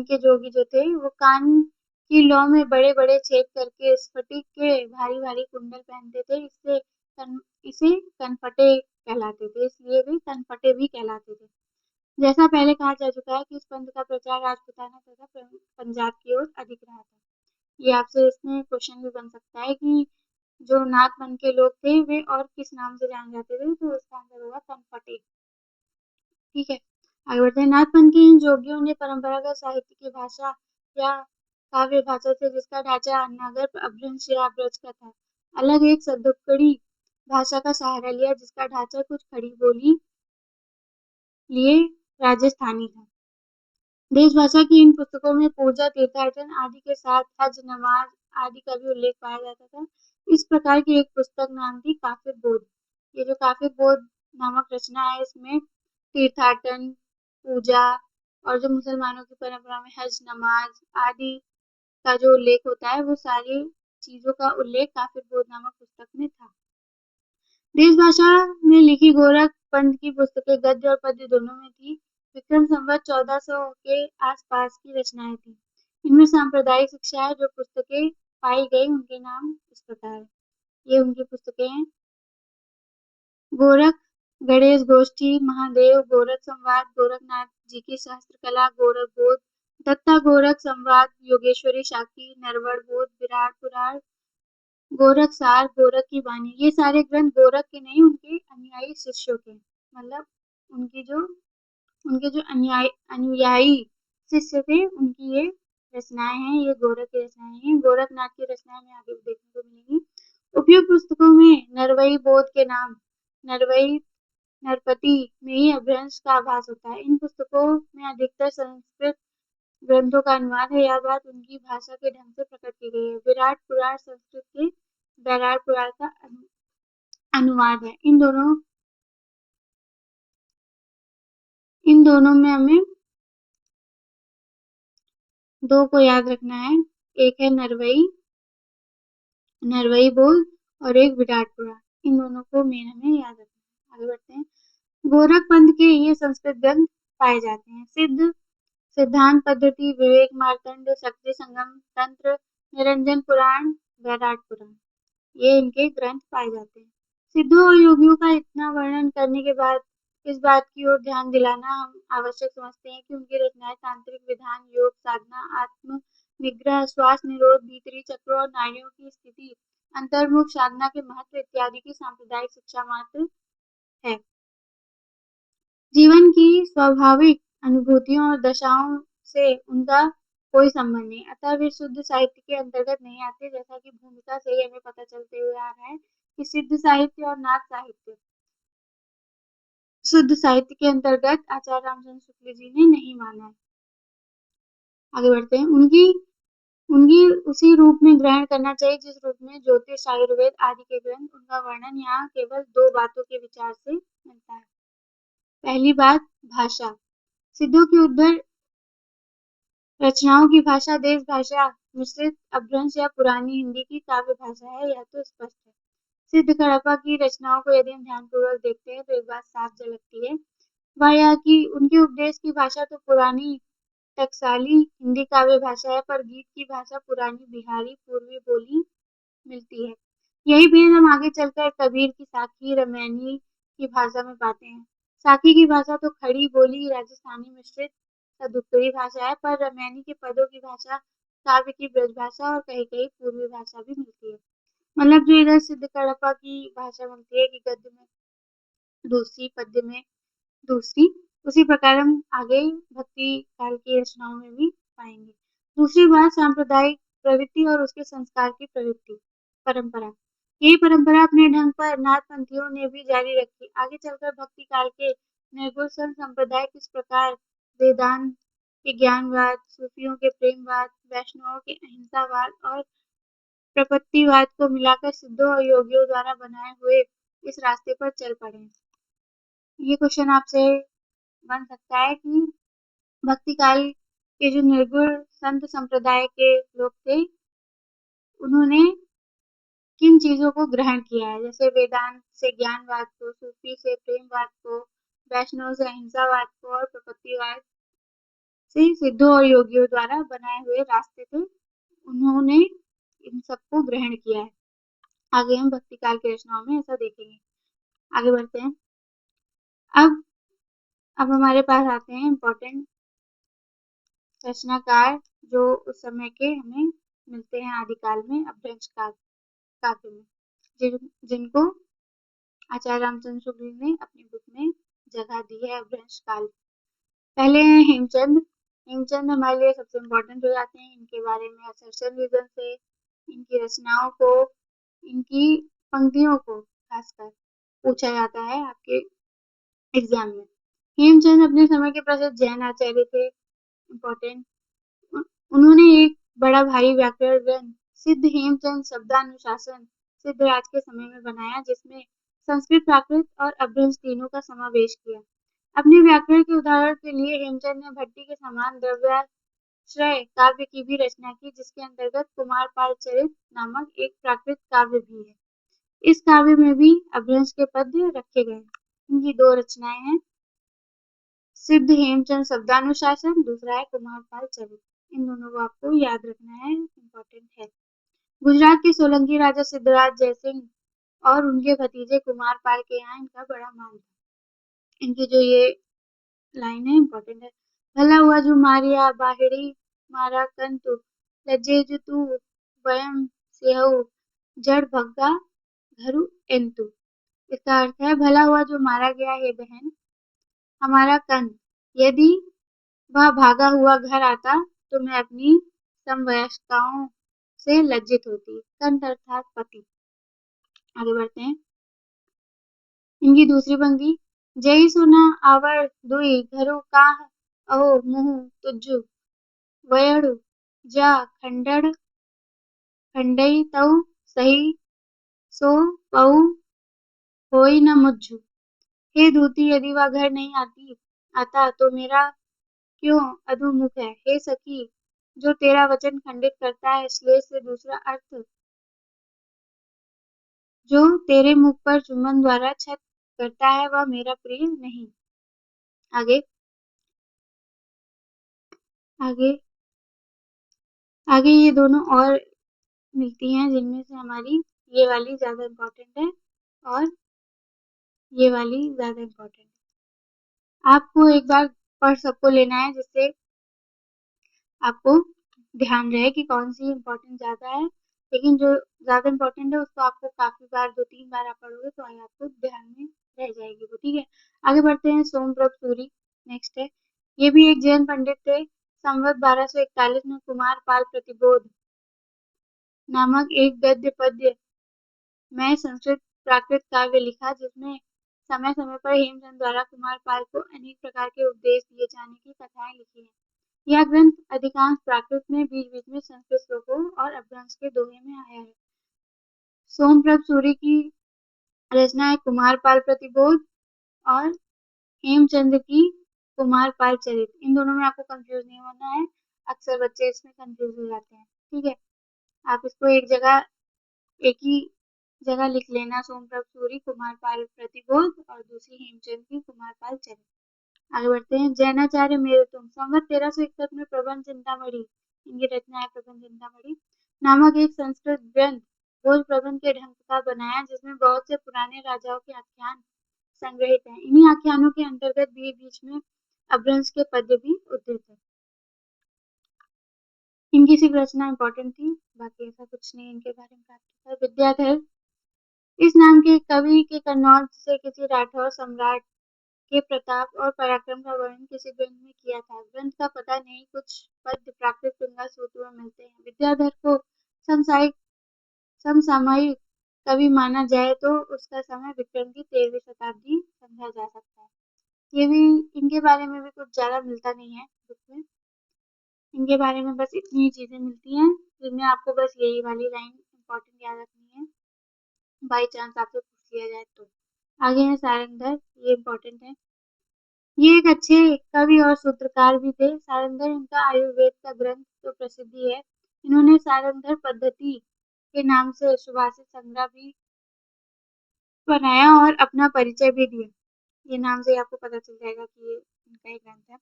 के जोगी जो थे वो कान की लौ में बड़े बड़े छेद करके स्फटिक के भारी भारी कुंडल पहनते थे। इसे कनपटे कहलाते थे, इसलिए वे कनपटे भी कहलाते थे। जैसा पहले कहा जा चुका है कि इस पंथ का प्रचार राजपूताना तथा पंजाब की ओर अधिक रहा था। ये आपसे इसमें क्वेश्चन भी बन सकता है कि जो नाथ पंथ के लोग थे वे और किस नाम से जाने जाते थे, तो इसका आंसर होगा कनपटे। ठीक है, आगे बढ़ते हैं। नाथपंथ के इन जोगियों ने परंपरागत साहित्य की भाषा या काव्य भाषा से जिसका ढांचा नगर अपभ्रंश या ब्रज का था, अलग एक सद्युक्कड़ी भाषा का सहारा लिया जिसका ढांचा कुछ खड़ी बोली लिए राजस्थानी था। देश भाषा की इन पुस्तकों में पूजा, तीर्थाटन आदि के साथ हज, नमाज आदि का भी उल्लेख पाया जाता था। इस प्रकार की एक पुस्तक नाम थी काफिर बोध। ये जो काफिर बोध नामक रचना है इसमें तीर्थाटन, पूजा और जो मुसलमानों की परंपरा में हज, नमाज आदि का जो उल्लेख होता है वो सारी चीजों का उल्लेख काफिर बोध नामक पुस्तक में था। देश भाषा में लिखी गोरख पंत की पुस्तकें गद्य और पद्य दोनों में थी। विक्रम संवत 1400 के आसपास की रचनाएं थी। इनमें सांप्रदायिक शिक्षा है जो पुस्तकें पाई गई उनके नाम इस प्रकार है। ये उनकी पुस्तकें हैं। गोरख गणेश गोष्ठी, महादेव गोरख संवाद, गोरखनाथ जी की शास्त्र कला, गोरख बोध, दत्ता गोरख संवाद, योगेश्वरी शाखी, नरवण बोध, विराट पुराण, गोरख सार, गोरख की वाणी, ये सारे ग्रंथ गोरख के नहीं उनके अनुयायी शिष्यों के, मतलब उनके जो अनुयायी शिष्य थे उनकी ये रचनाएं हैं। ये गोरख की रचनाएं हैं। गोरखनाथ की रचनाएं में आगे भी देखने को मिलेंगी। उपयुक्त पुस्तकों में नरवई बोध के नाम नरवई नरपति में ही अपभ्रंश का आभास होता है। इन पुस्तकों में अधिकतर संस्कृत ग्रंथों का अनुवाद है। यह बात उनकी भाषा के ढंग से प्रकट की गई है। विराट पुराण संस्कृत के बैराट पुराण का अनुवाद है। इन दोनों में हमें दो को याद रखना है। एक है नरवई बोध और एक विराट पुराण। इन दोनों को मेन हमें याद रखना है। आगे बढ़ते हैं। गोरख पंथ के ये संस्कृत ग्रंथ पाए जाते हैं। सिद्धांत पद्धति, विवेक मार्तंड, शक्ति संगम तंत्र, निरंजन पुराण, वैराट पुराण, ये इनके ग्रंथ पाए जाते हैं। सिद्धों और योगियों का इतना वर्णन करने के बाद इस बात की ओर ध्यान दिलाना हम आवश्यक समझते हैं कि उनकी रचनाएं तांत्रिक विधान, योग साधना, आत्म निग्रह, श्वास निरोध, भीतरी चक्रों और नाड़ियों की स्थिति, अंतर्मुख साधना के महत्व इत्यादि की सांप्रदायिक शिक्षा मात्र है। जीवन की स्वाभाविक अनुभूतियों और दशाओं से उनका कोई संबंध नहीं, अतः वे शुद्ध साहित्य के अंतर्गत नहीं आते। जैसा कि भूमिका से ही हमें पता चलते हुए आ रहा है कि सिद्ध साहित्य और नाथ साहित्य शुद्ध साहित्य के अंतर्गत आचार्य रामचंद्र शुक्ल जी ने नहीं माना है। आगे बढ़ते हैं। उनकी उनकी उसी रूप में ग्रहण करना चाहिए जिस रूप में ज्योतिष, आयुर्वेद आदि के ग्रंथ। उनका वर्णन यहाँ केवल दो बातों के विचार से मिलता है। पहली बात, भाषा। सिद्धों की उद्धर रचनाओं की भाषा देश भाषा मिश्रित अपभ्रंश या पुरानी हिंदी की काव्य भाषा है, यह तो स्पष्ट है। सिद्ध कडप्पा की रचनाओं को यदि हम ध्यानपूर्वक देखते हैं तो एक बात साफ झलकती है, वह यह कि उनके उपदेश की भाषा तो पुरानी टकसाली हिंदी काव्य भाषा है, पर गीत की भाषा पुरानी बिहारी पूर्वी बोली मिलती है। यही भेद हम आगे चलकर कबीर की साखी रामायणी की भाषा में पाते हैं। साखी की भाषा तो खड़ी बोली राजस्थानी मिश्रित सदुत्तरी भाषा है, पर रामायणी के पदों की भाषा काव्य की ब्रज भाषा और कहीं कहीं पूर्वी भाषा भी मिलती है। मतलब जो इधर सिद्ध कडप्पा की भाषा मिलती है कि गद्य में दूसरी, पद्य में दूसरी, उसी प्रकार हम आगे भक्ति काल की रचनाओं में भी पाएंगे। दूसरी बात, सांप्रदायिक प्रवृत्ति और उसके संस्कार की प्रवृत्ति परंपरा। यही परंपरा अपने ढंग पर नाथ पंथियों ने भी जारी रखी। आगे चलकर भक्ति काल के निर्गुण संत संप्रदाय किस प्रकार वेदांत के ज्ञानवाद, सूफियों के प्रेमवाद, वैष्णवों के अहिंसावाद और प्रपत्तिवाद को मिलाकर सिद्धों और योगियों द्वारा बनाए हुए इस रास्ते पर चल पड़े। ये क्वेश्चन आपसे बन सकता है कि भक्ति काल के जो निर्गुण संत संप्रदाय के लोग थे, उन्होंने किन चीजों को ग्रहण किया है, जैसे वेदांत से ज्ञानवाद को, सूफी से प्रेमवाद को, वैष्णव से अहिंसावाद को और प्रपत्तिवाद से सिद्धों और योगियों द्वारा बनाए हुए रास्ते थे, उन्होंने इन सबको ग्रहण किया है। आगे हम भक्ति काल की रचनाओं में ऐसा देखेंगे। आगे बढ़ते हैं। अब हमारे पास आते हैं इम्पोर्टेंट रचनाकार जो उस समय के हमें मिलते हैं आदिकाल में अपभ्रंश काव्य में, जिनको आचार्य रामचंद्र शुक्ल ने अपनी बुक में जगह दी है अपभ्रंश काल। पहले हैं हेमचंद। हेमचंद हमारे लिए सबसे इम्पोर्टेंट हो जाते हैं। इनके बारे में असर्शन रीजन से, इनकी रचनाओं को, इनकी पंक्तियों को खासकर पूछा जाता है आपके एग्जाम में। हेमचंद अपने समय के प्रसिद्ध जैन आचार्य थे। इम्पोर्टेंट, उन्होंने एक बड़ा भारी व्याकरण ग्रंथ सिद्ध हेमचंद शब्दानुशासन सिद्धराज के समय में बनाया, जिसमें संस्कृत, प्राकृत और अपभ्रंश तीनों का समावेश किया। अपने व्याकरण के उदाहरण के लिए हेमचंद ने भट्टी के समान द्रव्याश्रय काव्य की भी रचना की, जिसके अंतर्गत कुमारपाल चरित नामक एक प्राकृत काव्य भी है। इस काव्य में भी अपभ्रंश के पद्य रखे गए। इनकी दो रचनाएं हैं, सिद्ध हेमचंद शब्दानुशासन, दूसरा है कुमारपाल चरित। इन दोनों को आपको याद रखना है, इम्पोर्टेंट है। गुजरात के सोलंकी राजा सिद्धराज जयसिंह और उनके भतीजे कुमारपाल के यहाँ इनका बड़ा मान था। इनकी जो ये लाइन है इम्पोर्टेंट है। भला हुआ जो मारिया बाहिड़ी मारा कंतु लज्जे जो तू वयम सेहु जड़ भग्गा घरु एंतु। इसका अर्थ है, भला हुआ जो मारा गया है बहन हमारा कंत, यदि वह भागा हुआ घर आता तो मैं अपनी समवयस्काओं से लज्जित होती। कंत अर्थात पति। आगे बढ़ते हैं। इनकी दूसरी पंक्ति, जय सुना आवर दुई घरु काह अहो मुहु तुज्जु वयड़ु जा खंडई तऊ सही सो पऊ होई न मुज्झु। हे दूती, यदि वह घर नहीं आता तो मेरा क्यों अधोमुख है। हे सखी, जो तेरा वचन खंडित करता है, श्लेष से दूसरा अर्थ जो तेरे मुख पर चुंबन द्वारा छत करता है, वह मेरा प्रिय नहीं। आगे आगे आगे ये दोनों और मिलती हैं, जिनमें से हमारी ये वाली ज्यादा इम्पोर्टेंट है और ये वाली ज्यादा इम्पोर्टेंट है। आपको एक बार पढ़ सबको लेना है, जिससे आपको ध्यान रहे कि कौन सी इम्पोर्टेंट ज्यादा है, लेकिन जो ज्यादा इम्पोर्टेंट है उसको आपको काफी बार, 2-3 बार आप पढ़ोगे तो आगे आपको ध्यान में रह जाएगी वो। ठीक है, आगे बढ़ते हैं। सोमप्रभ सूरी नेक्स्ट है। ये भी एक जैन पंडित थे। संवत 1241 में कुमारपाल प्रतिबोध नामक एक गद्य पद्य में संस्कृत प्राकृत काव्य लिखा, जिसमें समय समय पर हेमचंद द्वारा कुमारपाल को अनेक प्रकार के उपदेश दिए जाने की कथाएं लिखी हैं। यह ग्रंथ अधिकांश प्राकृत में, बीच बीच में संस्कृत श्लोकों और अपभ्रंश के दोहे में आया है। सोमप्रभ सूरी की रचना है कुमारपाल प्रतिबोध और हेमचंद की कुमारपाल चरित। इन दोनों में आपको कंफ्यूज नहीं होना है, अक्सर बच्चे इसमें कंफ्यूज हो जाते हैं। ठीक है, आप इसको एक ही जगह लिख लेना, सोमप्रभ सूरी कुमारपाल प्रतिबोध और दूसरी हेमचंद की कुमारपाल चरित। आगे बढ़ते हैं। जैनाचार्य मेरुतुंग संवत 1361 में प्रबंध चिंतामणि, इनकी रचना है प्रबंध चिंतामणि नामक एक संस्कृत ग्रंथ भोज प्रबंध के ढंग का बनाया, जिसमें बहुत से पुराने राजाओं के आख्यान संग्रहित हैं। इन्हीं आख्यानों के अंतर्गत बीच बीच में अपभ्रंश के पद्य भी उद्धृत है। इनकी सिर्फ रचना इंपॉर्टेंट थी, बाकी ऐसा कुछ नहीं इनके बारे में प्राप्त है। विद्याधर इस नाम के कवि के कन्नौज से किसी राठौर सम्राट के प्रताप और पराक्रम का वर्णन किसी ग्रंथ में किया था। ग्रंथ का पता नहीं, कुछ पद्य प्राकृत तुंगा सूत्र में मिलते हैं। विद्याधर को समसामयिक कभी माना जाए तो उसका समय विक्रम की 13वीं शताब्दी समझा जा सकता है। ये भी इनके बारे में भी कुछ ज़्यादा मिलता नहीं है बुक में। इनके बारे में बस इतनी ही चीज़ें मिलती हैं, जिनमें आपको बस यही वाली लाइन इम्पोर्टेंट याद रखनी है, बाई चांस आपसे पूछ लिया जाए तो। आगे है सारंगधर, ये इम्पोर्टेंट है। ये एक अच्छे कवि और सूत्रकार भी थे। सारंगधर इनका आयुर्वेद का ग्रंथ तो प्रसिद्धि है। इन्होंने सारंगधर पद्धति के नाम से सुभाषित संग्रह भी बनाया और अपना परिचय भी दिया। ये नाम से ही आपको पता चल जाएगा कि ये इनका ही ग्रंथ है।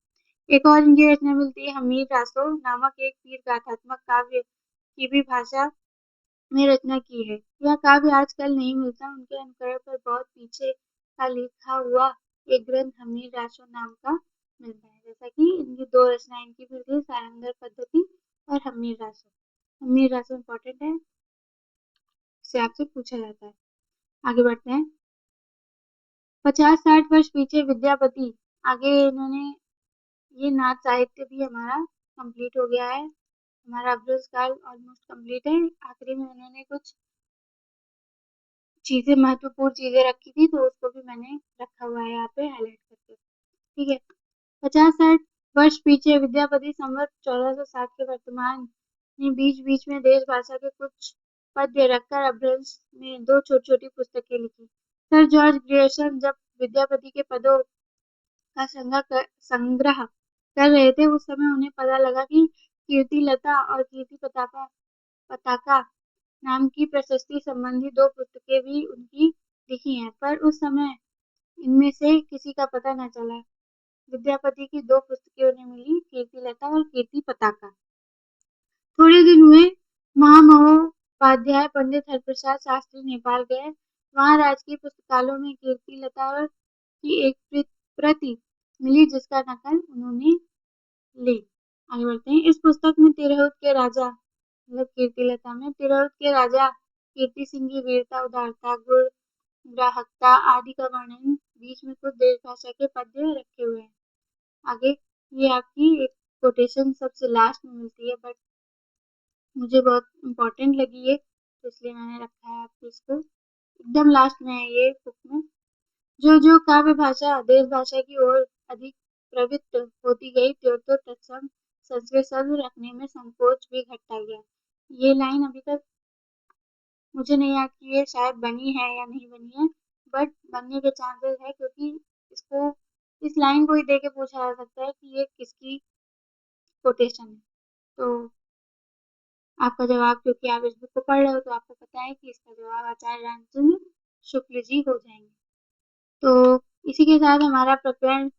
एक और इनकी रचना मिलती है, हमीर रासो नामक एक वीर गाथात्मक काव्य की भी भाषा में रचना की है। यह काव्य आजकल नहीं मिलता। उनके अनुकरण पर बहुत पीछे का लिखा हुआ एक ग्रंथ हमीर रासो नाम का मिलता है। जैसा कि इनकी दो रचनाएं इनकी मिलती है, सारंगधर पद्धति और हमीर रासो। हमीर रासो इम्पोर्टेंट है, इससे आपसे पूछा जाता है। आगे बढ़ते हैं। 50-60 वर्ष पीछे विद्यापति, आगे इन्होंने ये नाथ साहित्य भी हमारा कंप्लीट हो गया है। हमारा अब्रुज काल ऑलमोस्ट कंप्लीट है। आखिरी में उन्होंने कुछ चीजें, महत्वपूर्ण चीजें रखी थी, तो उसको भी मैंने रखा हुआ है यहाँ पे हाईलाइट करके। ठीक है। 50-60 वर्ष पीछे विद्यापति संवत 1460 के वर्तमान में बीच बीच में देश भाषा के कुछ पद्य रखकर अभ्रंश में दो छोटी छोटी पुस्तकें लिखी। सर जॉर्ज ग्रियर्सन जब विद्यापति के पदों का संग्रह कर रहे थे, उस समय उन्हें पता लगा कि कीर्ति लता और कीर्ति पताका नाम की प्रशस्ति संबंधी दो पुस्तकें भी उनकी लिखी हैं, पर उस समय इनमें से किसी का पता न चला। विद्यापति की दो पुस्तकें उन्हें मिली, कीर्ति लता और कीर्ति पताका। थोड़े दिन हुए, महामहोपाध्याय पंडित हरिप्रसाद शास्त्री नेपाल गए। वहां राजकीय पुस्तकालयों में कीर्ति लता और की एक प्रति मिली, जिसका नकल उन्होंने ली। आगे बढ़ते हैं। इस पुस्तक में तिरहुत के राजा, मतलब कीर्ति लता में तिरहुत के राजा कीर्ति सिंह की वीरता, उदारता, गुण, ग्राहकता आदि का वर्णन, बीच में कुछ देश भाषा के पद्य रखे हुए हैं। आगे ये आपकी एक कोटेशन सबसे लास्ट में मिलती है, बट मुझे बहुत इम्पोर्टेंट लगी ये, तो इसलिए मैंने रखा है आपको इसको। एकदम लास्ट में है ये बुक में। जो जो काव्य भाषा देश भाषा की ओर अधिक प्रवृत्त होती गई, त्यों तो तत्सम संस्कृत शब्द रखने में संकोच भी घटता गया। ये लाइन अभी तक मुझे नहीं याद कि ये शायद बनी है या नहीं बनी है, बट बनने के चांसेस है, क्योंकि इसको, इस लाइन को ही देके पूछा जा सकता है कि ये किसकी कोटेशन है। तो आपका जवाब, क्योंकि आप इस बुक को पढ़ रहे हो, तो आपको पता है कि इसका जवाब आचार्य रामचंद्र शुक्ल जी हो जाएंगे। तो इसी के साथ हमारा प्रकरण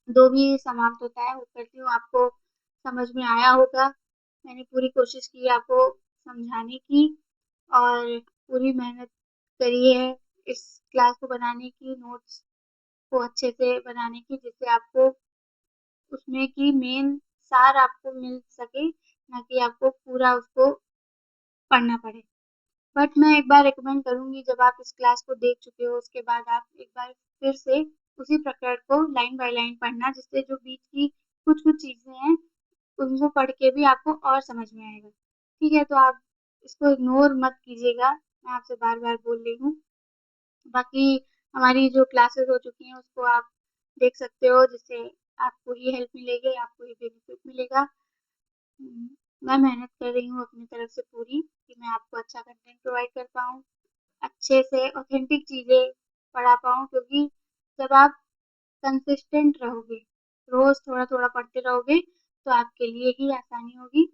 2 भी समाप्त होता है। उम्मीद करती हूँ आपको समझ में आया होगा। मैंने पूरी कोशिश की आपको समझाने की, और पूरी मेहनत करी है इस क्लास को बनाने की, नोट्स को अच्छे से बनाने की, जिससे आपको उसमें की मेन सार आपको मिल सके, ना कि आपको पूरा उसको पढ़ना पड़े। बट मैं एक बार रिकमेंड करूंगी, जब आप इस क्लास को देख चुके हो, उसके बाद आप एक बार फिर से उसी प्रकरण को लाइन बाय लाइन पढ़ना, जिससे जो बीच की कुछ कुछ चीजें हैं उनको पढ़ के भी आपको और समझ में आएगा। ठीक है, तो आप इसको इग्नोर मत कीजिएगा, मैं आपसे बार बार बोल रही हूँ। बाकी हमारी जो क्लासेस हो चुकी हैं उसको आप देख सकते हो, जिससे आपको ही हेल्प मिलेगी, आपको ही बेनिफिट मिलेगा। मैं मेहनत कर रही हूँ अपनी तरफ से पूरी, कि मैं आपको अच्छा कंटेंट प्रोवाइड कर पाऊँ, अच्छे से ऑथेंटिक चीज़ें पढ़ा पाऊँ, क्योंकि जब आप कंसिस्टेंट रहोगे, रोज थोड़ा थोड़ा पढ़ते रहोगे, तो आपके लिए ही आसानी होगी।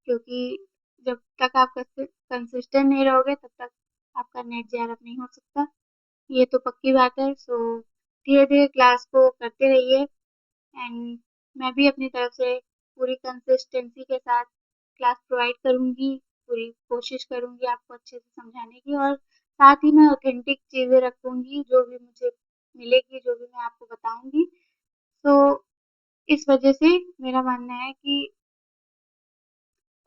क्योंकि जब तक आप कंसिस्टेंट नहीं रहोगे, तब तक आपका नेट जेआरएफ नहीं हो सकता, ये तो पक्की बात है। सो धीरे धीरे क्लास को करते रहिए, एंड मैं भी अपनी तरफ से पूरी कंसिस्टेंसी के साथ क्लास प्रोवाइड करूँगी, पूरी कोशिश करूँगी आपको अच्छे से समझाने की, और साथ ही मैं ऑथेंटिक चीज़ें रखूँगी, जो भी मुझे मिलेगी, जो भी मैं आपको बताऊँगी। तो इस वजह से मेरा मानना है कि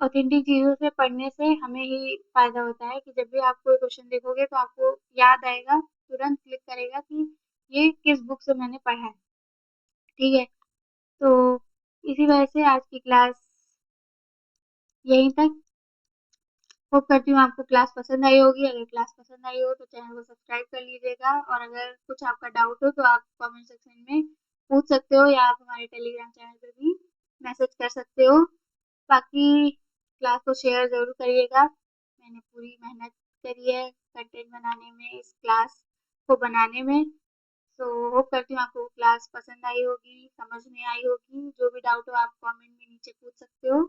ऑथेंटिक चीज़ों से पढ़ने से हमें ही फ़ायदा होता है, कि जब भी आप कोई क्वेश्चन देखोगे तो आपको याद आएगा, तुरंत क्लिक करेगा कि ये किस बुक से मैंने पढ़ा है। ठीक है, तो इसी वजह से आज की क्लास यहीं तक। होप करती हूँ आपको क्लास पसंद आई होगी। अगर क्लास पसंद आई हो तो चैनल को सब्सक्राइब कर लीजिएगा, और अगर कुछ आपका डाउट हो तो आप कमेंट सेक्शन में पूछ सकते हो, या आप हमारे टेलीग्राम चैनल पे भी मैसेज कर सकते हो। बाकी क्लास को शेयर ज़रूर करिएगा। मैंने पूरी मेहनत करी है कंटेंट बनाने में, इस क्लास को बनाने में। तो होप करती हूँ आपको क्लास पसंद आई होगी, समझ में आई होगी। जो भी डाउट हो आप कमेंट में नीचे पूछ सकते हो,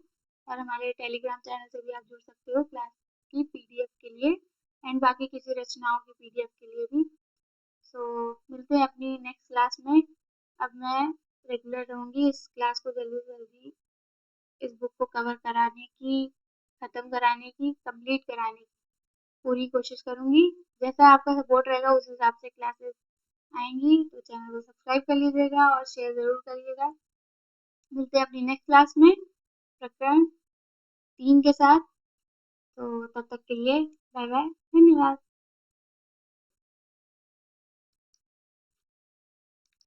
और हमारे टेलीग्राम चैनल से भी आप जुड़ सकते हो क्लास की पीडीएफ के लिए, एंड बाकी किसी रचनाओं की पीडीएफ के लिए भी। सो मिलते हैं अपनी नेक्स्ट क्लास में। अब मैं रेगुलर रहूँगी, इस क्लास को जल्दी से जल्दी इस बुक को कवर कराने की, ख़त्म कराने की, कंप्लीट कराने की पूरी कोशिश करूँगी। जैसा आपका सपोर्ट रहेगा उस हिसाब से क्लासेस आएंगी। तो चैनल को सब्सक्राइब कर लीजिएगा और शेयर ज़रूर करिएगा। मिलते हैं अपनी नेक्स्ट क्लास में प्रकरण 3 के साथ। तो तब तक के लिए बाय बाय, धन्यवाद।